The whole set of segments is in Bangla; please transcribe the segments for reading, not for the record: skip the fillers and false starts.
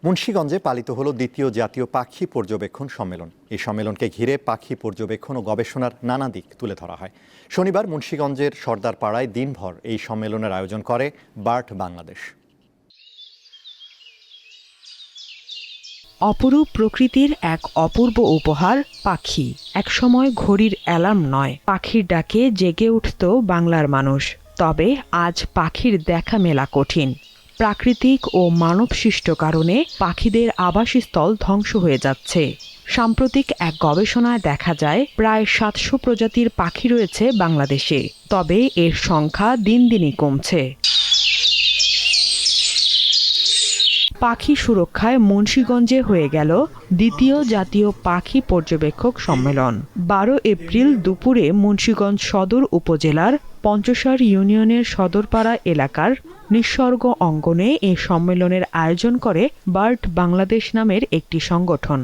মুন্সিগঞ্জে পালিত হলো দ্বিতীয় জাতীয় পাখি পর্যবেক্ষণ সম্মেলন। এই সম্মেলনকে ঘিরে পাখি পর্যবেক্ষণ ও গবেষণার নানা দিক তুলে ধরা হয়। শনিবার মুন্সিগঞ্জের সর্দারপাড়ায় দিনভর এই সম্মেলনের আয়োজন করে বার্ড বাংলাদেশ। অপরূপ প্রকৃতির এক অপূর্ব উপহার পাখি। একসময় ঘড়ির অ্যালার্ম নয়, পাখির ডাকে জেগে উঠত বাংলার মানুষ। তবে আজ পাখির দেখা মেলা কঠিন। প্রাকৃতিক ও মানবসৃষ্ট কারণে পাখিদের আবাসস্থল ধ্বংস হয়ে যাচ্ছে। সাম্প্রতিক এক গবেষণায় দেখা যায় প্রায় ৭০০ প্রজাতির পাখি রয়েছে বাংলাদেশে, তবে এর সংখ্যা দিন দিনই কমছে। পাখি সুরক্ষায় মুন্সিগঞ্জে হয়ে গেল দ্বিতীয় জাতীয় পাখি পর্যবেক্ষক সম্মেলন। ১২ এপ্রিল দুপুরে মুন্সিগঞ্জ সদর উপজেলার পঞ্চসার ইউনিয়নের সদরপাড়া এলাকার নিঃসর্গ অঙ্গনে এই সম্মেলনের আয়োজন করে বার্ড বাংলাদেশ নামের একটি সংগঠন।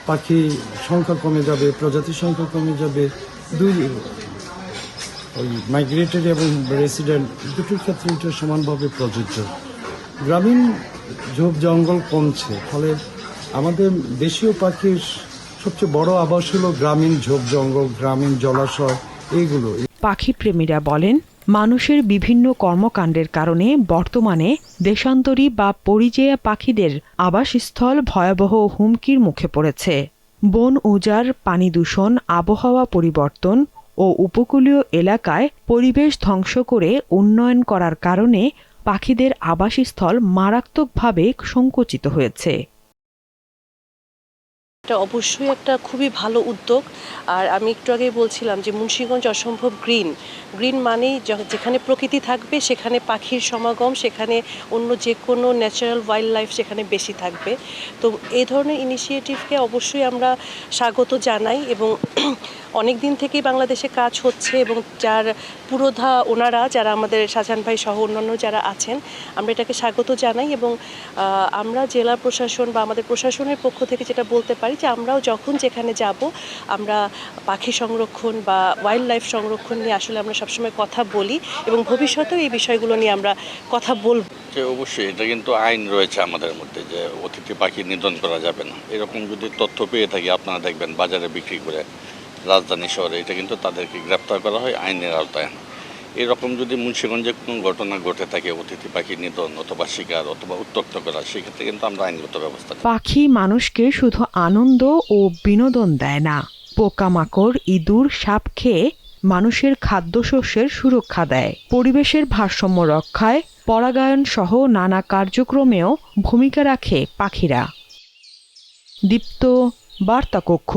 পাখি সংখ্যা কমে যাবে, প্রজাতির সংখ্যা কমে যাবে, ওই মাইগ্রেটরি এবং রেসিডেন্ট দুটোর ক্ষেত্রে এটা সমানভাবে প্রযোজ্য। গ্রামীণ ঝোপ জঙ্গল কমছে, ফলে আমাদের দেশীয় পাখির সবচেয়ে বড় আবাস হলো গ্রামীণ ঝোপ জঙ্গল, গ্রামীণ জলাশয় এইগুলো। পাখিপ্রেমীরা বলেন, মানুষের বিভিন্ন কর্মকাণ্ডের কারণে বর্তমানে দেশান্তরী বা পরিযায়ী পাখিদের আবাসস্থল ভয়াবহ হুমকির মুখে পড়েছে। বন উজাড়, পানি দূষণ, আবহাওয়া পরিবর্তন ও উপকূলীয় এলাকায় পরিবেশ ধ্বংস করে উন্নয়ন করার কারণে পাখিদের আবাসস্থল মারাত্মকভাবে সংকুচিত হয়েছে। এটা অবশ্যই একটা খুবই ভালো উদ্যোগ। আর আমি একটু আগেই বলছিলাম যে মুন্সিগঞ্জ অসম্ভব গ্রিন মানেই যেখানে প্রকৃতি থাকবে সেখানে পাখির সমাগম, সেখানে অন্য যে কোনো ন্যাচারাল ওয়াইল্ড লাইফ সেখানে বেশি থাকবে। তো এই ধরনের ইনিশিয়েটিভকে অবশ্যই আমরা স্বাগত জানাই এবং অনেক দিন থেকেই বাংলাদেশে কাজ হচ্ছে এবং যার পুরোধা ওনারা যারা আমাদের শাহজাহান ভাই সহ অন্যান্য যারা আছেন, আমরা এটাকে স্বাগত জানাই এবং আমরা জেলা প্রশাসন বা আমাদের প্রশাসনের পক্ষ থেকে যেটা বলতে পারি যে আমরাও যখন যেখানে যাব আমরা পাখি সংরক্ষণ বা ওয়াইল্ড লাইফ সংরক্ষণ নিয়ে আসলে আমরা সবসময় কথা বলি এবং ভবিষ্যতেও এই বিষয়গুলো নিয়ে আমরা কথা বলব। অবশ্যই এটা কিন্তু আইন রয়েছে আমাদের মধ্যে যে অতিথি পাখি নিধন করা যাবে না। এরকম যদি তথ্য পেয়ে থাকি আপনারা দেখবেন বাজারে বিক্রি করে রাজধানী শহরে, এটা কিন্তু তাদেরকে গ্রেপ্তার করা হয় আইনের আওতায়। এরকম যদি মুন্সিগঞ্জে কোনো ঘটনা ঘটে থাকে অতিথি পাখি নিধন অথবা শিকার অথবা উত্ত্যক্ত করা, সেক্ষেত্রে কিন্তু আমরা আইনগত ব্যবস্থা। পাখি মানুষকে শুধু আনন্দ ও বিনোদন দেয় না, পোকামাকড়, ইঁদুর, সাপ খেয়ে মানুষের খাদ্যশস্যের সুরক্ষা দেয়। পরিবেশের ভারসাম্য রক্ষায় পরাগায়ন সহ নানা কার্যক্রমেও ভূমিকা রাখে পাখিরা। দীপ্ত, বার্তা কক্ষ।